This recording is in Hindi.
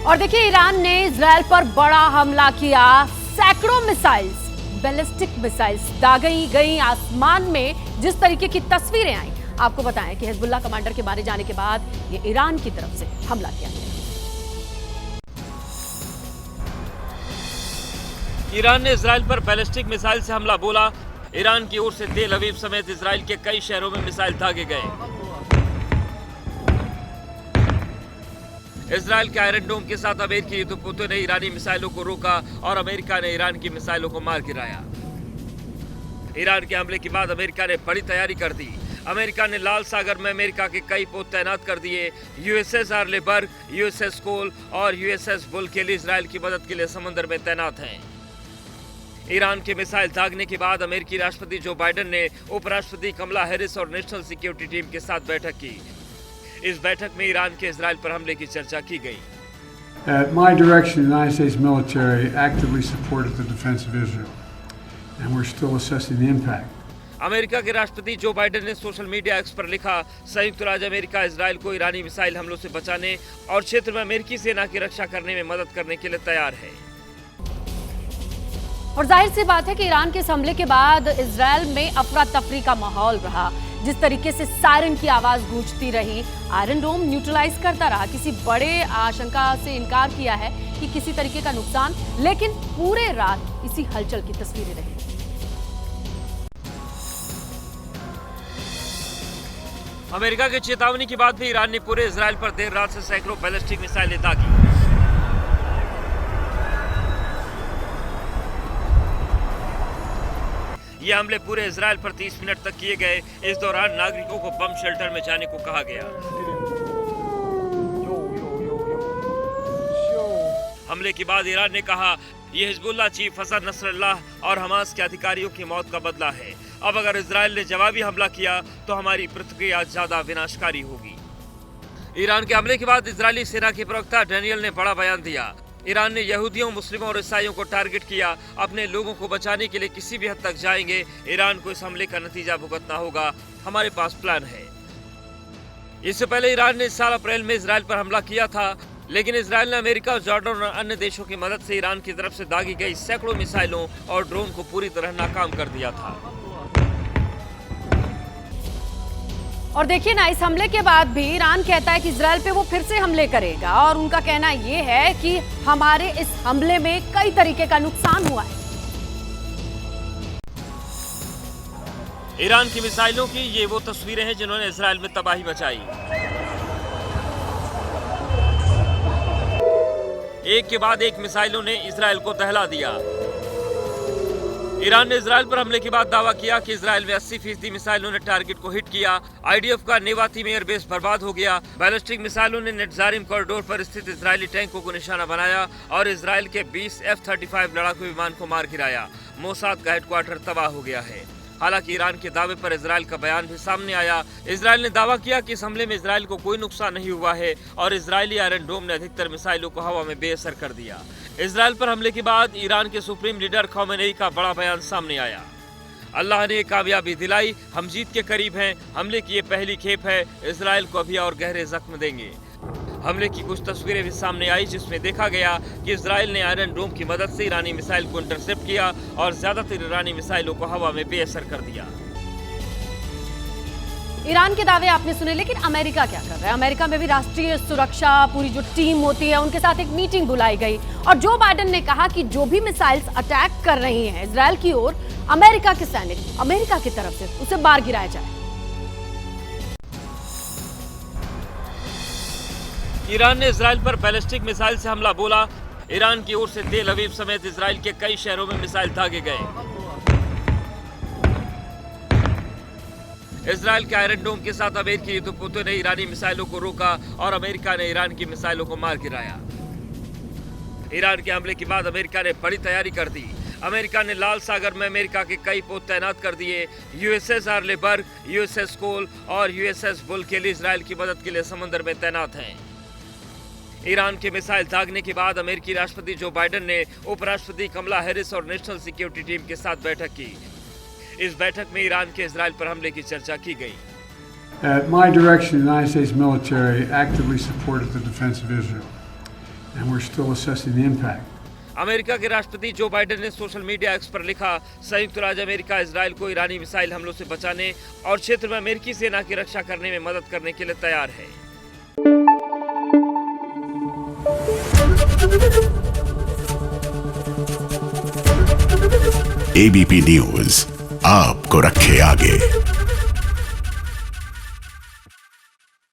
और देखिए, ईरान ने इजराइल पर बड़ा हमला किया। सैकड़ों मिसाइल्स, बैलिस्टिक मिसाइल्स दागी गई आसमान में। जिस तरीके की तस्वीरें आई, आपको बताएं कि हिजबुल्लाह कमांडर के मारे जाने के बाद ये ईरान की तरफ से हमला किया गया। ईरान ने इजराइल पर बैलिस्टिक मिसाइल से हमला बोला। ईरान की ओर से तेल अवीव समेत इजराइल के कई शहरों में मिसाइल दागे गए। इजराइल के आयरन डोम के साथ अमेरिकी युद्धपोतों ने ईरानी मिसाइलों को रोका और अमेरिका ने ईरान की मिसाइलों को मार गिराया। ईरान के हमले के बाद अमेरिका ने बड़ी तैयारी कर दी। अमेरिका ने लाल सागर में अमेरिका के कई पोत तैनात कर दिए। यूएसएस आर्लेबर्ग, यूएसएस कोल और यूएसएस बुल के लिए इजराइल की मदद के लिए समुद्र में तैनात हैं। ईरान के मिसाइल दागने के बाद अमेरिकी राष्ट्रपति जो बाइडेन ने उपराष्ट्रपति कमला हैरिस और नेशनल सिक्योरिटी टीम के साथ बैठक की। इस बैठक में ईरान के इजराइल पर हमले की चर्चा की गई। At my direction, the United States military actively supported the defense of Israel, and we're still assessing the impact. America के राष्ट्रपति जो बाइडेन ने सोशल मीडिया एक्स पर लिखा, संयुक्त राज्य अमेरिका इजराइल को ईरानी मिसाइल हमलों से बचाने और क्षेत्र में अमेरिकी सेना की रक्षा करने में मदद करने के लिए तैयार है। और जाहिर सी बात है कि ईरान के इस हमले के बाद इजराइल में अफरा तफरी का माहौल रहा। जिस तरीके से सायरन की आवाज गूंजती रही, आयरन डोम न्यूट्रलाइज करता रहा। किसी बड़े आशंका से इनकार किया है कि किसी तरीके का नुकसान, लेकिन पूरे रात इसी हलचल की तस्वीरें रही। अमेरिका की चेतावनी के बाद भी ईरान ने पूरे इजराइल पर देर रात से सैकड़ों बैलिस्टिक मिसाइलें दागी। ये हमले पूरे इजराइल पर 30 मिनट तक किए गए। इस दौरान नागरिकों को बम शेल्टर में जाने को कहा गया। हमले के बाद ईरान ने कहा, यह हिजबुल्लाह चीफ हसन नसरल्लाह और हमास के अधिकारियों की मौत का बदला है। अब अगर इजराइल ने जवाबी हमला किया तो हमारी प्रतिक्रिया ज्यादा विनाशकारी होगी। ईरान के हमले के बाद इजरायली सेना के प्रवक्ता डैनियल ने बड़ा बयान दिया। ईरान ने यहूदियों, मुस्लिमों और ईसाइयों को टारगेट किया। अपने लोगों को बचाने के लिए किसी भी हद तक जाएंगे। ईरान को इस हमले का नतीजा भुगतना होगा। हमारे पास प्लान है। इससे पहले ईरान ने इस साल अप्रैल में इजराइल पर हमला किया था, लेकिन इजराइल ने अमेरिका, जॉर्डन और अन्य देशों की मदद से ईरान की तरफ से दागी गई सैकड़ों मिसाइलों और ड्रोन को पूरी तरह नाकाम कर दिया था। और देखिए ना, इस हमले के बाद भी ईरान कहता है कि इजराइल पे वो फिर से हमले करेगा। और उनका कहना ये है कि हमारे इस हमले में कई तरीके का नुकसान हुआ है। ईरान की मिसाइलों की ये वो तस्वीरें हैं जिन्होंने इजराइल में तबाही मचाई। एक के बाद एक मिसाइलों ने इजराइल को दहला दिया। ईरान ने इजराइल पर हमले के बाद दावा किया कि इजराइल में 80% मिसाइलों ने टारगेट को हिट किया। आईडीएफ का नेवाती में एयरबेस बर्बाद हो गया। बैलिस्टिक मिसाइलों ने नेटजारिम कॉरिडोर पर स्थित इजरायली टैंकों को निशाना बनाया और इजराइल के 20 F-35 लड़ाकू विमान को मार गिराया। मोसाद का हेडक्वार्टर तबाह हो गया है। हालांकि ईरान के दावे पर इजराइल का बयान भी सामने आया। इजराइल ने दावा किया कि इस हमले में इजराइल को कोई नुकसान नहीं हुआ है और इजरायली आयरन डोम ने अधिकतर मिसाइलों को हवा में बेअसर कर दिया। इजराइल पर हमले के बाद ईरान के सुप्रीम लीडर खौमेनी का बड़ा बयान सामने आया। अल्लाह ने कामयाबी दिलाई, हम जीत के करीब हैं। हमले की ये पहली खेप है। इजराइल को अभी और गहरे जख्म देंगे। हमले की कुछ तस्वीरें भी सामने आई जिसमें देखा गया कि इजराइल ने आयरन डोम की मदद से ईरानी मिसाइल को इंटरसेप्ट किया और ज्यादातर ईरानी मिसाइलों को हवा में बेअसर कर दिया। ईरान के दावे आपने सुने, लेकिन अमेरिका क्या कर रहा है? अमेरिका में भी राष्ट्रीय सुरक्षा पूरी जो टीम होती है, उनके साथ एक मीटिंग बुलाई गई और जो बाइडेन ने कहा कि जो भी मिसाइल्स अटैक कर रही हैं इजराइल की ओर, अमेरिका के सैनिक अमेरिका की तरफ से उसे मार गिराया जाए। ईरान ने इजराइल पर बैलिस्टिक मिसाइल से हमला बोला। ईरान की ओर से तेल अवीव समेत इजराइल के कई शहरों में मिसाइल दागे गए। इजराइल के आयरन डोम के साथ अमेरिकी युद्धपोतों ने ईरानी मिसाइलों को रोका और अमेरिका ने ईरान की मिसाइलों को मार गिराया। ईरान के हमले के बाद अमेरिका ने बड़ी तैयारी कर दी। अमेरिका ने लाल सागर में अमेरिका के कई पोत तैनात कर दिए। यूएसएस आर्लेबर्ग, यूएसएस कोल और यूएसएस बुल के लिए इजराइल की मदद के लिए समुद्र में तैनात हैं। ईरान के मिसाइल दागने के बाद अमेरिकी राष्ट्रपति जो बाइडेन ने उपराष्ट्रपति कमला हैरिस और नेशनल सिक्योरिटी टीम के साथ बैठक की। इस बैठक में ईरान के इजराइल पर हमले की चर्चा की गई। At my direction, the United States military actively supported the defense of Israel, and we're still assessing the impact. America के राष्ट्रपति जो बाइडेन ने सोशल मीडिया एक्स पर लिखा, संयुक्त राज्य अमेरिका इजराइल को ईरानी मिसाइल हमलों से बचाने और क्षेत्र में अमेरिकी सेना की रक्षा करने में मदद करने के लिए तैयार है। एबीपी न्यूज आपको रखे आगे।